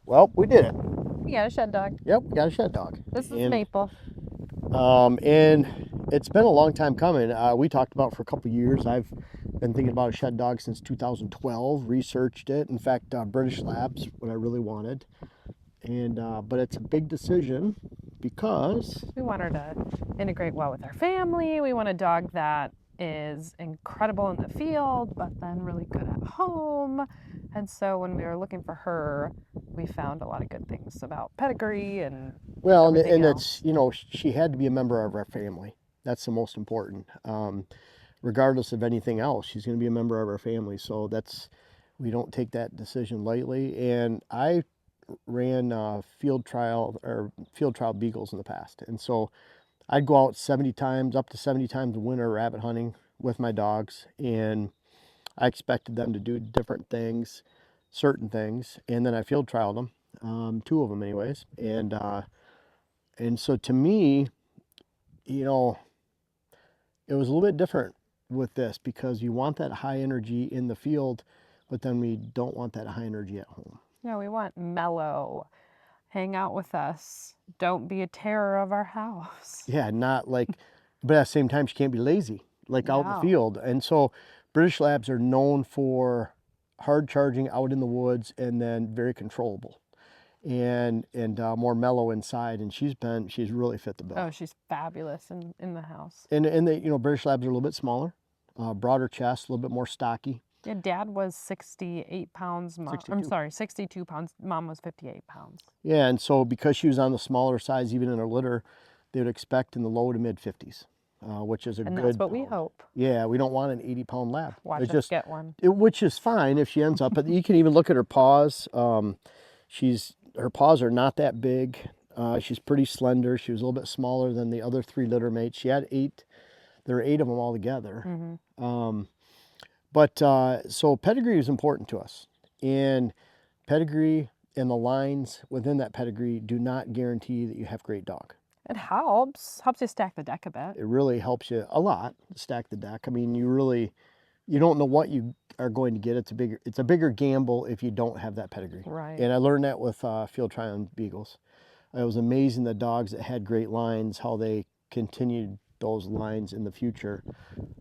Well, we did it. We got a shed dog. Yep, we got a shed dog. This is And, Maple. and it's been a long time coming. We talked about it for a couple years. I've been thinking about a shed dog since 2012, researched it. In fact, British Labs, what I really wanted. And but it's a big decision because We want her to integrate well with our family. We want a dog that is incredible in the field, but then really good at home. And so when we were looking for her, we found a lot of good things about Pedigree and well, and, everything and else. it's she had to be a member of our family. That's the most important. Regardless of anything else, she's going to be a member of our family. So we don't take that decision lightly. And I ran field trial beagles in the past, and so I'd go out 70 times, up to 70 times a winter rabbit hunting with my dogs, and I expected them to do different things, certain things, and then I field trialed them, two of them anyways, and so to me, you know, it was a little bit different with this because you want that high energy in the field, but then we don't want that high energy at home. Yeah, we want mellow. Hang out with us. Don't be a terror of our house. Yeah, not like, but at the same time, she can't be lazy, like out in the No. field. And so British Labs are known for hard charging out in the woods and then very controllable and more mellow inside. And she's really fit the bill. Oh, she's fabulous in the house. And British Labs are a little bit smaller, broader chest, a little bit more stocky. Yeah, Dad was 68 pounds. 62 pounds. Mom was 58 pounds. Yeah, and so because she was on the smaller size, even in her litter, they would expect in the low to mid 50s, which is a good. And that's what we hope. Yeah, we don't want an 80-pound lab. Watch us get one. Which is fine if she ends up. But you can even look at her paws. Her paws are not that big. She's pretty slender. She was a little bit smaller than the other 3 litter mates. She had 8. There were 8 of them all together. Mm-hmm. So Pedigree is important to us, and Pedigree and the lines within that Pedigree do not guarantee that you have a great dog. It helps you stack the deck a bit. It really helps you a lot to stack the deck. I mean, you don't know what you are going to get. It's a bigger gamble if you don't have that Pedigree. Right. And I learned that with field trialing beagles. It was amazing the dogs that had great lines, how they continued those lines in the future.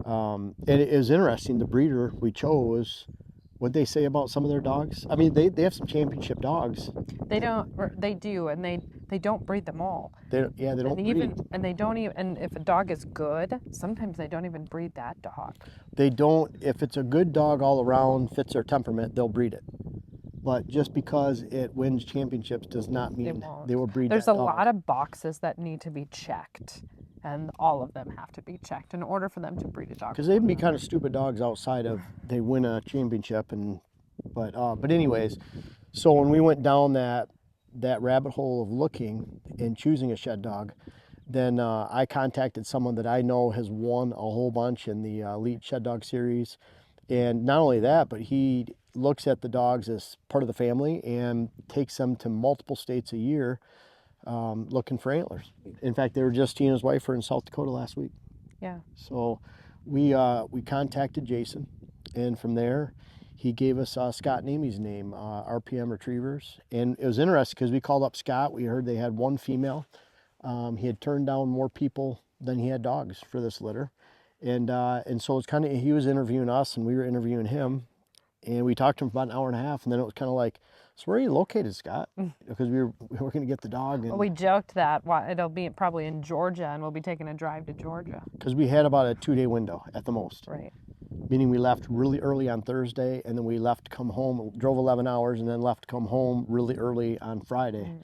And it was interesting. The breeder we chose, what they say about some of their dogs. I mean, they have some championship dogs. They do, and they don't breed them all. They don't breed. And if a dog is good, sometimes they don't even breed that dog. They don't. If it's a good dog all around, fits their temperament, they'll breed it. But just because it wins championships does not mean they will breed There's that a dog. lot of boxes that need to be checked, and all of them have to be checked in order for them to breed a dog. Because they can be kind of stupid dogs outside of they win a championship, but anyways, so when we went down that rabbit hole of looking and choosing a shed dog, then I contacted someone that I know has won a whole bunch in the Elite Shed Dog Series, and not only that, but he looks at the dogs as part of the family and takes them to multiple states a year looking for antlers. In fact, he and his wife were in South Dakota last week. Yeah. So we contacted Jason, and from there he gave us Scott and Amy's name, RPM Retrievers. And it was interesting because we called up Scott. We heard they had 1 female. He had turned down more people than he had dogs for this litter. And so it's he was interviewing us and we were interviewing him. And we talked to him for about an hour and a half, and then it was kind of like, so where are you located, Scott? Because we were going to get the dog. And, well, we joked that it'll be probably in Georgia, and we'll be taking a drive to Georgia. Because we had about a 2-day window at the most. Right. Meaning we left really early on Thursday, and then we left to come home, drove 11 hours, and then left to come home really early on Friday.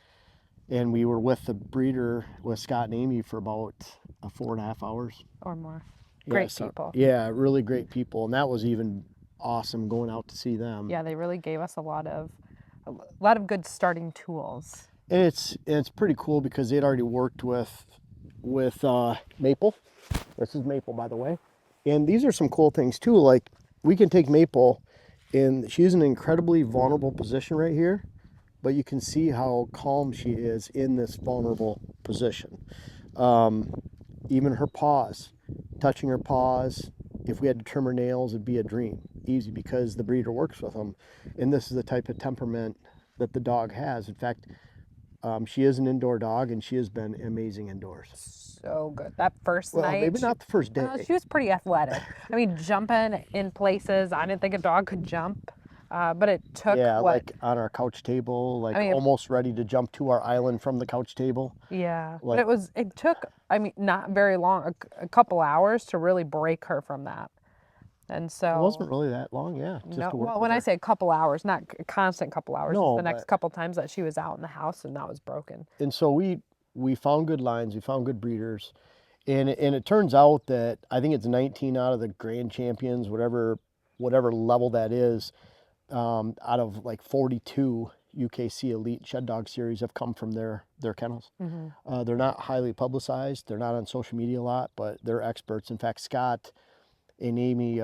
And we were with the breeder, with Scott and Amy, for about 4.5 hours. Or more. Great people. Yeah, really great people. And that was even awesome going out to see them. Yeah, they really gave us a lot of good starting tools. And it's pretty cool because they'd already worked with Maple. This is Maple, by the way. And these are some cool things too. Like, we can take Maple, and she's in an incredibly vulnerable position right here, but you can see how calm she is in this vulnerable position. Even her paws, touching her paws, if we had to trim her nails, it'd be a dream. Easy, because the breeder works with them. And this is the type of temperament that the dog has. In fact, she is an indoor dog, and she has been amazing indoors. So good. That first Well, night, maybe not the first day. she was pretty athletic. I mean, jumping in places. I didn't think a dog could jump, but it took Yeah, what? like on our couch table, like I mean, almost ready to jump to our island from the couch table. yeah, but Like, it took, I mean, not very long, a couple hours to really break her from that. And it wasn't so, really that long, yeah, just no, to work well, with when I her. say a couple hours, not a constant couple hours, just No, the next but couple times that she was out in the house and that was broken. and so we found good lines, we found good breeders, and it turns out that I think it's 19 out of the grand champions, whatever level that is, out of like 42 UKC Elite Shed Dog Series have come from their kennels. They're not highly publicized. They're not on social media a lot, but they're experts. In fact, Scott and Amy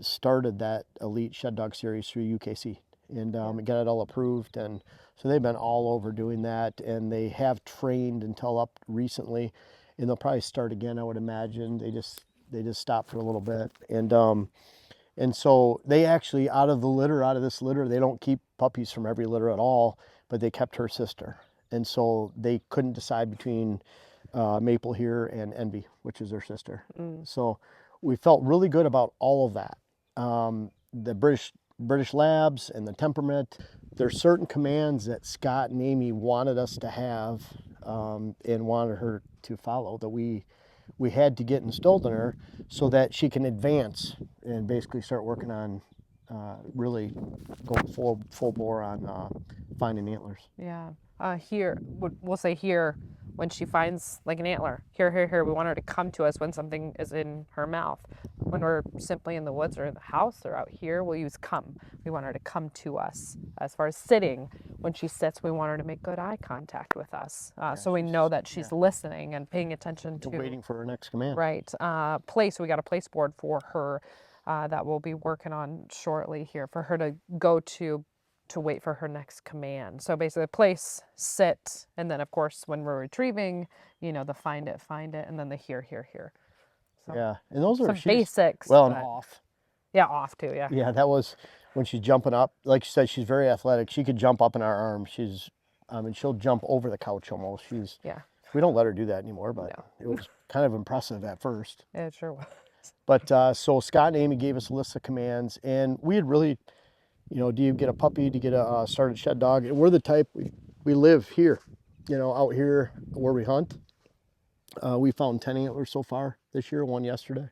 started that Elite Shed Dog Series through UKC and got it all approved. And so they've been all over doing that, and they have trained until up recently, and they'll probably start again, I would imagine. They just stopped for a little bit, and so they actually, out of this litter, they don't keep puppies from every litter at all, but they kept her sister. And so they couldn't decide between Maple here and Envy, which is their sister. So we felt really good about all of that. The British Labs and the temperament. There's certain commands that Scott and Amy wanted us to have and wanted her to follow that we had to get instilled in her so that she can advance and basically start working on really going full bore on finding antlers. Yeah. Here, we'll say here, when she finds like an antler, here, we want her to come to us when something is in her mouth. When we're simply in the woods or in the house or out here, we'll use come. We want her to come to us. As far as sitting, when she sits, we want her to make good eye contact with us. So we know that she's listening and paying attention to. Waiting for her next command. Right. Place, we got a place board for her that we'll be working on shortly here for her to go to wait for her next command. So basically place, sit, and then of course when we're retrieving, the find it, and then the here. So Yeah, and those are basics. Well, and off. Yeah, off too, yeah. Yeah, that was when she's jumping up. Like you said, she's very athletic. She could jump up in our arms. And she'll jump over the couch almost. Yeah. We don't let her do that anymore, but No. it was kind of impressive at first. It sure was. But so Scott and Amy gave us a list of commands, and we had really, do you get a puppy? Do you get a started shed dog? And we're the type, we live here, out here where we hunt. We found 10 antlers so far this year, one yesterday.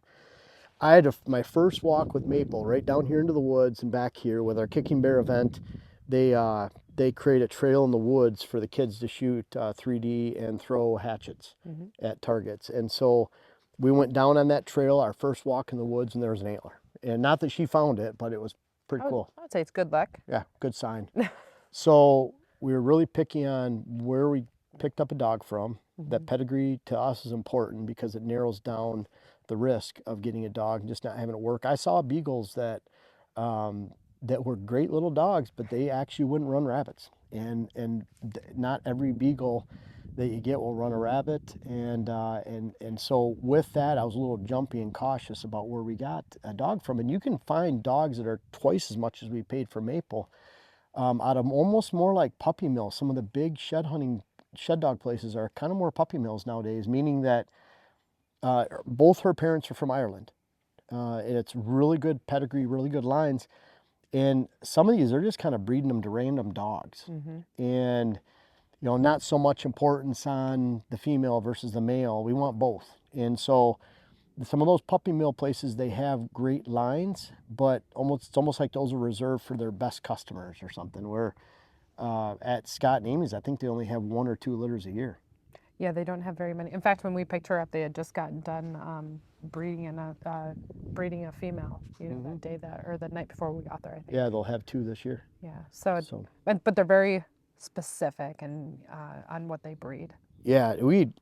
I had my first walk with Maple right down here into the woods and back here with our Kicking Bear event. They create a trail in the woods for the kids to shoot 3D and throw hatchets at targets. And so we went down on that trail, our first walk in the woods, and there was an antler. And not that she found it, but it was pretty cool. I'd say it's good luck. Yeah, good sign. So we were really picky on where we picked up a dog from. That pedigree to us is important because it narrows down the risk of getting a dog and just not having it work. I saw beagles that were great little dogs, but they actually wouldn't run rabbits. And not every beagle that you get will run a rabbit. And so with that, I was a little jumpy and cautious about where we got a dog from. And you can find dogs that are twice as much as we paid for Maple out of almost more like puppy mills. Some of the big shed dog places are kind of more puppy mills nowadays, meaning that both her parents are from Ireland. And it's really good pedigree, really good lines. And some of these are just kind of breeding them to random dogs. And, not so much importance on the female versus the male. We want both. And so some of those puppy mill places, they have great lines, but it's almost like those are reserved for their best customers or something. Where at Scott and Amy's, I think they only have 1 or 2 litters a year. Yeah, they don't have very many. In fact, when we picked her up, they had just gotten done breeding a female, that day or the night before we got there, I think. Yeah, they'll have 2 this year. Yeah. So. But they're very specific and on what they breed. Yeah,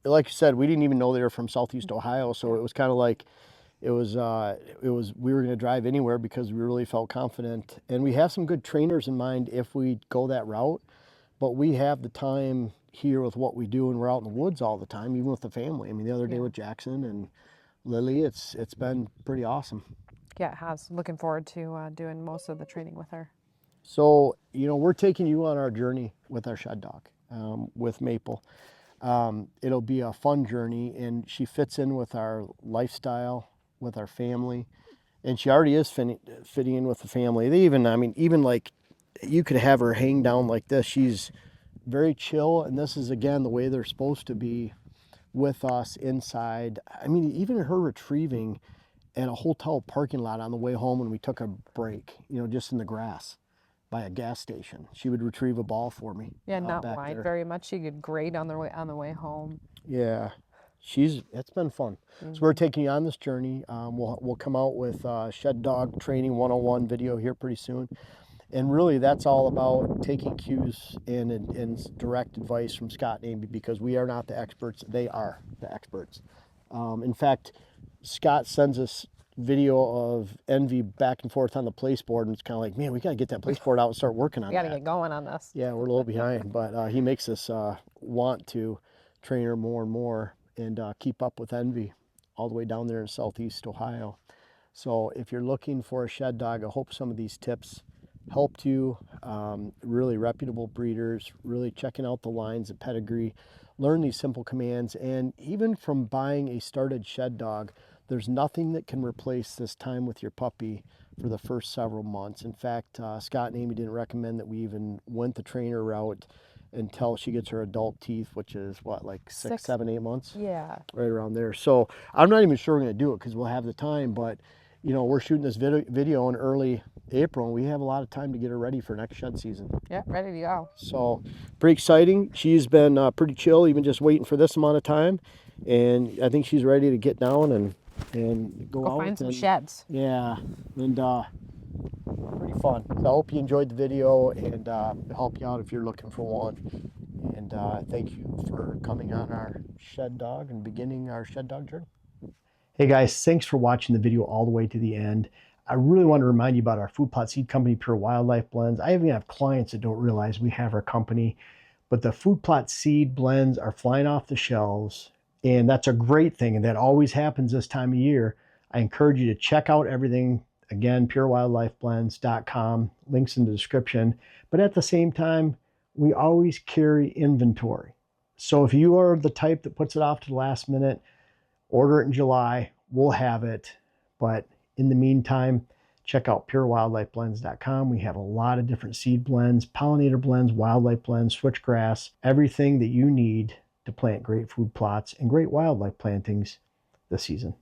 like you said, we didn't even know they were from Southeast Ohio, so it was kind of like we were going to drive anywhere because we really felt confident, and we have some good trainers in mind if we go that route. But we have the time here with what we do, and we're out in the woods all the time, even with the family. I mean, the other day with Jackson and Lily, it's been pretty awesome. Yeah, it has. Looking forward to doing most of the training with her. So, we're taking you on our journey with our shed dog, with Maple. It'll be a fun journey, and she fits in with our lifestyle, with our family, and she already is fitting in with the family. Even like you could have her hang down like this. She's very chill, and this is again the way they're supposed to be with us inside. Even her retrieving at a hotel parking lot on the way home when we took a break, just in the grass by a gas station. She would retrieve a ball for me. Yeah, not back wide there. very much. She could grade on the way home. Yeah, it's been fun. So we're taking you on this journey. We'll come out with Shed Dog Training 101 video here pretty soon. And really, that's all about taking cues and direct advice from Scott and Amy, because we are not the experts. They are the experts. In fact, Scott sends us video of Envy back and forth on the place board, and it's kind of like, man, we got to get that place board out and start working on We got to that. get going on this. Yeah, we're a little behind, but he makes us want to train her more and more and keep up with Envy all the way down there in Southeast Ohio. So if you're looking for a shed dog, I hope some of these tips helped you. Really reputable breeders, really checking out the lines at Pedigree, learn these simple commands, and even from buying a started shed dog, there's nothing that can replace this time with your puppy for the first several months. In fact, Scott and Amy didn't recommend that we even went the trainer route until she gets her adult teeth, which is what, like 6, 7, 8 months? Yeah. Right around there. So I'm not even sure we're going to do it because we'll have the time, but we're shooting this video in early April, and we have a lot of time to get her ready for next shed season. Yeah, ready to go. So pretty exciting. She's been pretty chill, even just waiting for this amount of time, and I think she's ready to get down and go out find some sheds. Yeah, and pretty fun. So I hope you enjoyed the video, and help you out if you're looking for one. And thank you for coming on our shed dog and beginning our shed dog journey. Hey guys, thanks for watching the video all the way to the end. I really want to remind you about our food plot seed company, Pure Wildlife Blends. I even have clients that don't realize we have our company, but the food plot seed blends are flying off the shelves, and that's a great thing, and that always happens this time of year. I encourage you to check out everything. Again, purewildlifeblends.com, links in the description. But at the same time, we always carry inventory. So if you are the type that puts it off to the last minute, order it in July, we'll have it. But in the meantime, check out purewildlifeblends.com. We have a lot of different seed blends, pollinator blends, wildlife blends, switchgrass, everything that you need to plant great food plots and great wildlife plantings this season.